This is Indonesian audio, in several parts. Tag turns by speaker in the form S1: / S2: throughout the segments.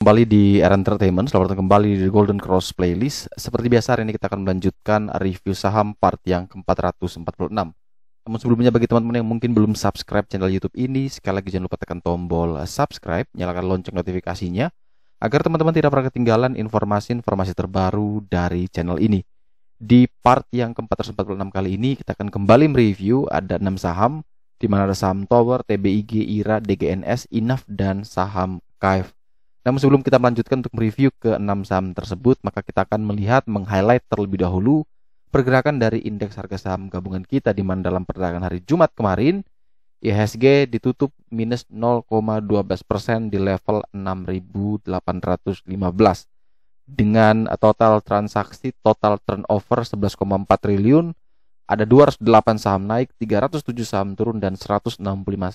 S1: Kembali di Era Entertainment, selamat datang kembali di Golden Cross Playlist. Seperti biasa, hari ini kita akan melanjutkan review saham part yang ke-446. Namun sebelumnya, bagi teman-teman yang mungkin belum subscribe channel YouTube ini, sekali lagi jangan lupa tekan tombol subscribe, nyalakan lonceng notifikasinya, agar teman-teman tidak pernah ketinggalan informasi-informasi terbaru dari channel ini. Di part yang ke-446 kali ini, kita akan kembali mereview ada 6 saham, di mana ada saham Tower, TBIG, IRA, DGNS, INAF, dan saham KF. Namun sebelum kita melanjutkan untuk mereview ke 6 saham tersebut, maka kita akan meng-highlight terlebih dahulu pergerakan dari indeks harga saham gabungan kita, di mana dalam perdagangan hari Jumat kemarin, IHSG ditutup minus 0,12% di level 6.815 dengan total transaksi, total turnover 11,4 triliun, ada 208 saham naik, 307 saham turun, dan 165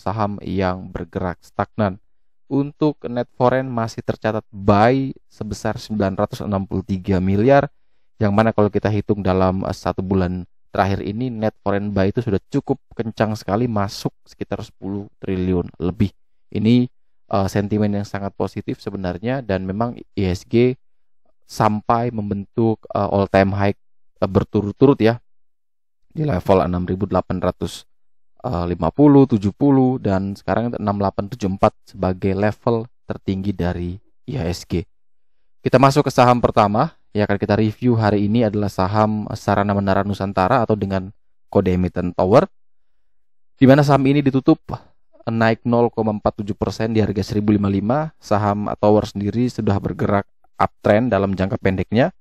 S1: saham yang bergerak stagnan. Untuk net foreign masih tercatat buy sebesar 963 miliar, yang mana kalau kita hitung dalam 1 bulan terakhir ini, net foreign buy itu sudah cukup kencang sekali, masuk sekitar 10 triliun lebih. Ini sentimen yang sangat positif sebenarnya, dan memang IHSG sampai membentuk all time high berturut-turut ya, di level 6.850, 70, dan sekarang 6874 sebagai level tertinggi dari IHSG. Kita masuk ke saham pertama yang akan kita review hari ini adalah saham Sarana Menara Nusantara atau dengan kode emiten Tower, di mana saham ini ditutup naik 0,47% di harga 1055. Saham Tower sendiri sudah bergerak uptrend dalam jangka pendeknya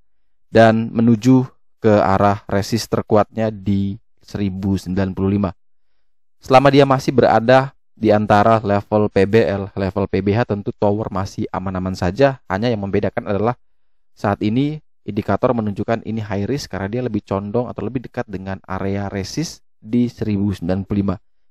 S1: dan menuju ke arah resist terkuatnya di 1095. Selama dia masih berada di antara level PBL, level PBH, tentu Tower masih aman-aman saja. Hanya yang membedakan adalah saat ini indikator menunjukkan ini high risk karena dia lebih condong atau lebih dekat dengan area resist di 1095.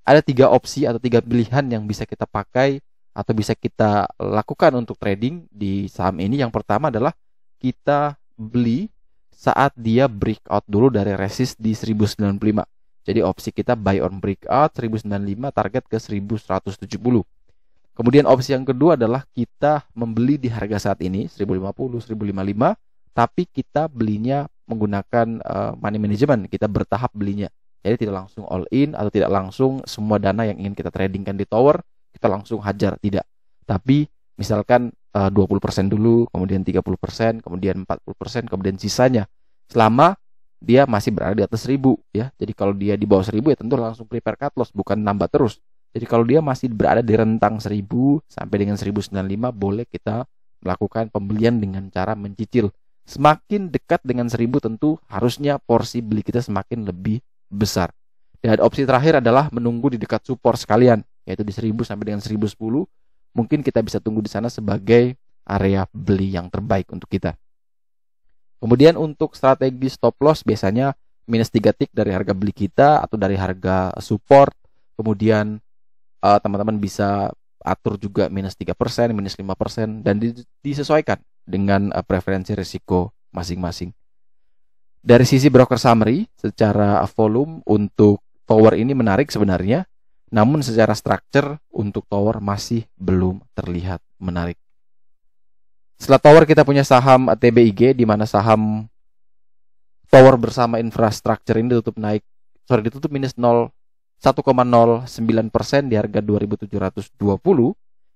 S1: Ada 3 opsi atau 3 pilihan yang bisa kita pakai atau bisa kita lakukan untuk trading di saham ini. Yang pertama adalah kita beli saat dia breakout dulu dari resist di 1095. Jadi opsi kita buy on breakout 1095, target ke 1170. Kemudian opsi yang kedua adalah kita membeli di harga saat ini 1050, 1055, tapi kita belinya menggunakan money management, kita bertahap belinya. Jadi tidak langsung all in atau tidak langsung semua dana yang ingin kita tradingkan di Tower kita langsung hajar, tidak. Tapi misalkan 20% dulu, kemudian 30%, kemudian 40%, kemudian sisanya selama dia masih berada di atas 1000 ya. Jadi kalau dia di bawah 1000 ya tentu langsung prepare cut loss, bukan nambah terus. Jadi kalau dia masih berada di rentang 1000 sampai dengan 1095, boleh kita melakukan pembelian dengan cara mencicil. Semakin dekat dengan 1000 tentu harusnya porsi beli kita semakin lebih besar. Dan opsi terakhir adalah menunggu di dekat support sekalian, yaitu di 1000 sampai dengan 1010. Mungkin kita bisa tunggu di sana sebagai area beli yang terbaik untuk kita. Kemudian untuk strategi stop loss biasanya minus 3 tick dari harga beli kita atau dari harga support. Kemudian teman-teman bisa atur juga minus 3%, minus 5%, dan disesuaikan dengan preferensi risiko masing-masing. Dari sisi broker summary, secara volume untuk Tower ini menarik sebenarnya, namun secara structure untuk Tower masih belum terlihat menarik. Setelah Tower kita punya saham TBIG, di mana saham Tower bersama infrastruktur ini ditutup minus 1,09% di harga 2.720,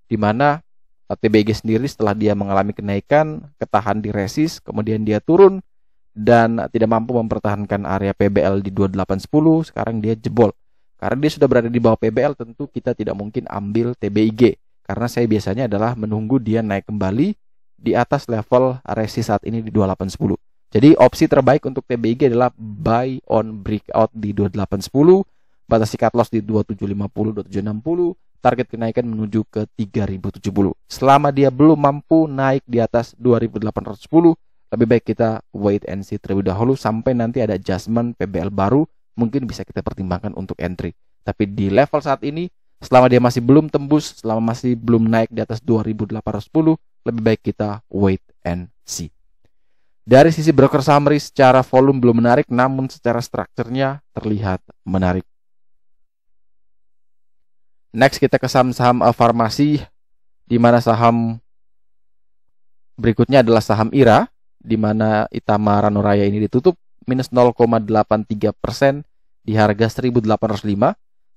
S1: di mana TBIG sendiri setelah dia mengalami kenaikan, ketahan di resist, kemudian dia turun dan tidak mampu mempertahankan area PBL di 2810, sekarang dia jebol. Karena dia sudah berada di bawah PBL, tentu kita tidak mungkin ambil TBIG, karena saya biasanya adalah menunggu dia naik kembali di atas level resist saat ini di 2810. Jadi opsi terbaik untuk TBIG adalah buy on breakout di 2810, batasi cut loss di 2750, 2760, target kenaikan menuju ke 3070. Selama dia belum mampu naik di atas 2810, lebih baik kita wait and see terlebih dahulu sampai nanti ada adjustment PBL baru, mungkin bisa kita pertimbangkan untuk entry. Tapi di level saat ini, selama dia masih belum tembus, selama masih belum naik di atas 2810, lebih baik kita wait and see. Dari sisi broker summary, secara volume belum menarik, namun secara strukturnya terlihat menarik. Next kita ke saham-saham farmasi, di mana saham Berikutnya adalah saham IRA, di mana Itama Ranuraya ini ditutup minus 0,83% di harga 1.805.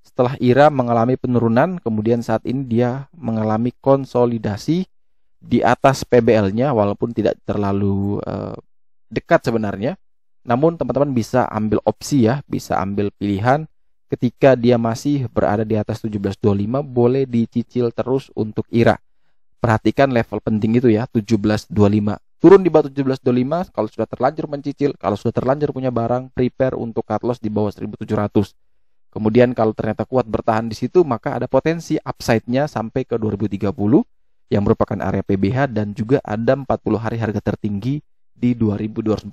S1: Setelah IRA mengalami penurunan, kemudian saat ini dia mengalami konsolidasi di atas PBL-nya, walaupun tidak terlalu dekat sebenarnya. Namun teman-teman bisa ambil opsi ya, bisa ambil pilihan ketika dia masih berada di atas 17.25, boleh dicicil terus untuk IRA. Perhatikan level penting itu ya, 17.25. Turun di bawah 17.25 kalau sudah terlanjur mencicil, kalau sudah terlanjur punya barang, prepare untuk cut loss di bawah 1.700. Kemudian kalau ternyata kuat bertahan di situ, maka ada potensi upside-nya sampai ke 2030 yang merupakan area PBH, dan juga ada 40 hari harga tertinggi di 2240.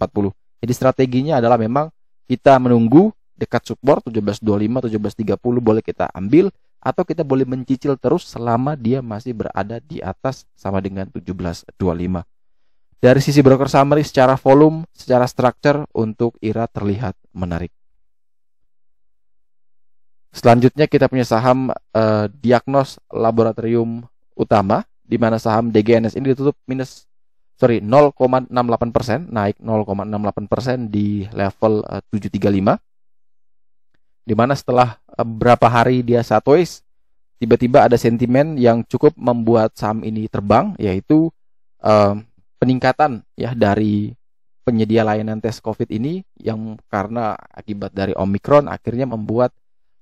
S1: Jadi strateginya adalah memang kita menunggu dekat support 17.25, 17.30 boleh kita ambil, atau kita boleh mencicil terus selama dia masih berada di atas sama dengan 17.25. Dari sisi broker summary, secara volume, secara structure, untuk IRA terlihat menarik. Selanjutnya kita punya saham Diagnos Laboratorium Utama, di mana saham DGNS ini ditutup 0,68%, naik 0,68% di level 735. Di mana setelah beberapa hari dia sideways, tiba-tiba ada sentimen yang cukup membuat saham ini terbang, yaitu peningkatan ya dari penyedia layanan tes COVID ini, yang karena akibat dari Omicron akhirnya membuat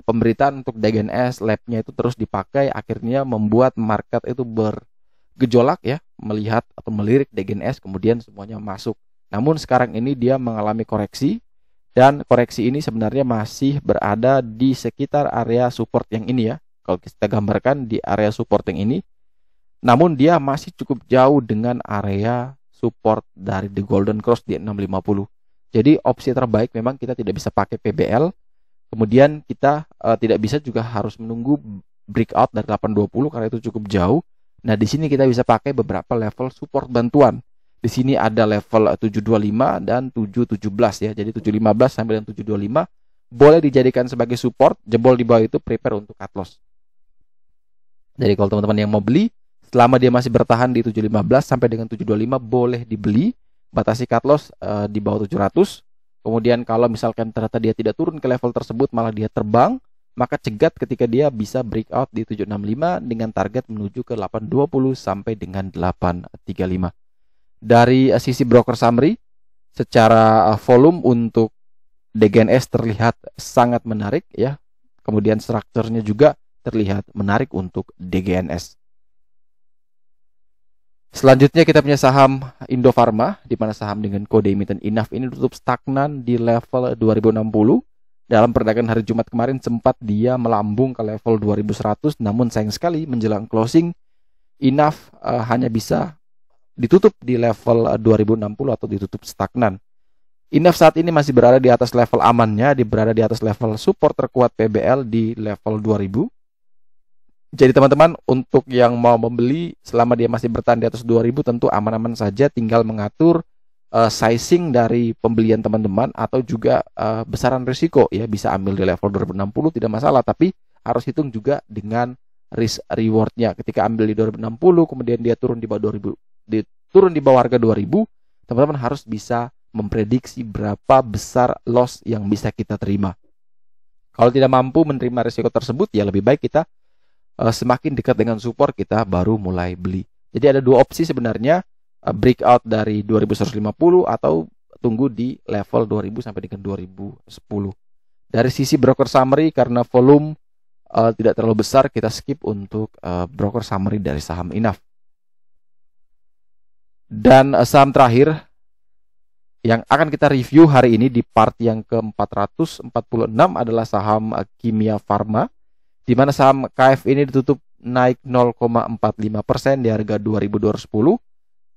S1: pemberitaan untuk DGNS lab-nya itu terus dipakai, akhirnya membuat market itu bergejolak ya, melihat atau melirik DGNS, kemudian semuanya masuk. Namun sekarang ini dia mengalami koreksi, dan koreksi ini sebenarnya masih berada di sekitar area support yang ini ya. Kalau kita gambarkan di area support yang ini, namun dia masih cukup jauh dengan area support dari The Golden Cross di 650. Jadi opsi terbaik memang kita tidak bisa pakai PBL. Kemudian kita tidak bisa juga harus menunggu breakout dari 820 karena itu cukup jauh. Nah, di sini kita bisa pakai beberapa level support bantuan. Di sini ada level 725 dan 717 ya. Jadi 715 sampai dengan 725 boleh dijadikan sebagai support. Jebol di bawah itu prepare untuk cut loss. Jadi kalau teman-teman yang mau beli, selama dia masih bertahan di 715 sampai dengan 725 boleh dibeli. Batasi cut loss di bawah 700. Kemudian kalau misalkan ternyata dia tidak turun ke level tersebut, malah dia terbang, maka cegat ketika dia bisa breakout di 765 dengan target menuju ke 820 sampai dengan 835. Dari sisi broker summary, secara volume untuk DGNS terlihat sangat menarik ya. Kemudian strukturnya juga terlihat menarik untuk DGNS. Selanjutnya kita punya saham Indofarma, di mana saham dengan kode emiten INAF ini tutup stagnan di level 2060. Dalam perdagangan hari Jumat kemarin sempat dia melambung ke level 2100, namun sayang sekali menjelang closing INAF hanya bisa ditutup di level 2060 atau ditutup stagnan. INAF saat ini masih berada di atas level amannya, berada di atas level support terkuat PBL di level 2000. Jadi teman-teman, untuk yang mau membeli selama dia masih bertahan di atas 2000 tentu aman-aman saja, tinggal mengatur sizing dari pembelian teman-teman atau juga besaran risiko ya, bisa ambil di level 2060 tidak masalah, tapi harus hitung juga dengan risk rewardnya. Ketika ambil di 2060 kemudian dia turun di bawah 2000, turun di bawah harga 2000, teman-teman harus bisa memprediksi berapa besar loss yang bisa kita terima. Kalau tidak mampu menerima risiko tersebut, ya lebih baik kita semakin dekat dengan support kita baru mulai beli. Jadi ada dua opsi sebenarnya, breakout dari 2150 atau tunggu di level 2000 sampai dengan 2010. Dari sisi broker summary, karena volume tidak terlalu besar, kita skip untuk broker summary dari saham INAF. Dan saham terakhir yang akan kita review hari ini di part yang ke-446 adalah saham Kimia Farma, di mana saham KF ini ditutup naik 0,45% di harga 2210,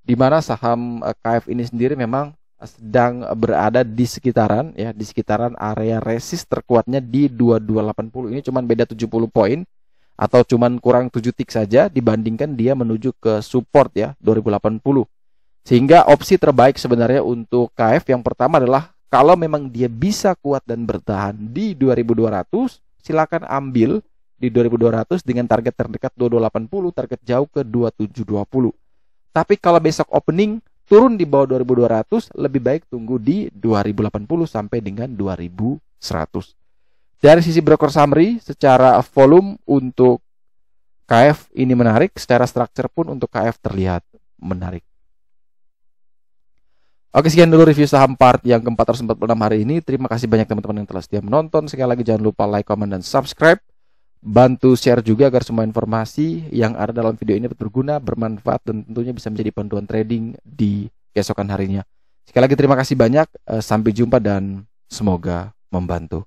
S1: di mana saham KF ini sendiri memang sedang berada di sekitaran area resist terkuatnya di 2280. Ini cuma beda 70 poin atau cuma kurang 7 tick saja dibandingkan dia menuju ke support ya 2080. Sehingga opsi terbaik sebenarnya untuk KF yang pertama adalah kalau memang dia bisa kuat dan bertahan di 2200, silakan ambil di 2200 dengan target terdekat 2280, target jauh ke 2720. Tapi kalau besok opening turun di bawah 2200, lebih baik tunggu di 2080 sampai dengan 2100. Dari sisi broker summary, secara volume untuk KF ini menarik, secara structure pun untuk KF terlihat menarik. Oke, sekian dulu review saham part yang ke-446 hari ini. Terima kasih banyak teman-teman yang telah setia menonton. Sekali lagi jangan lupa like, comment, dan subscribe. Bantu share juga agar semua informasi yang ada dalam video ini berguna, bermanfaat, dan tentunya bisa menjadi panduan trading di keesokan harinya. Sekali lagi terima kasih banyak. Sampai jumpa dan semoga membantu.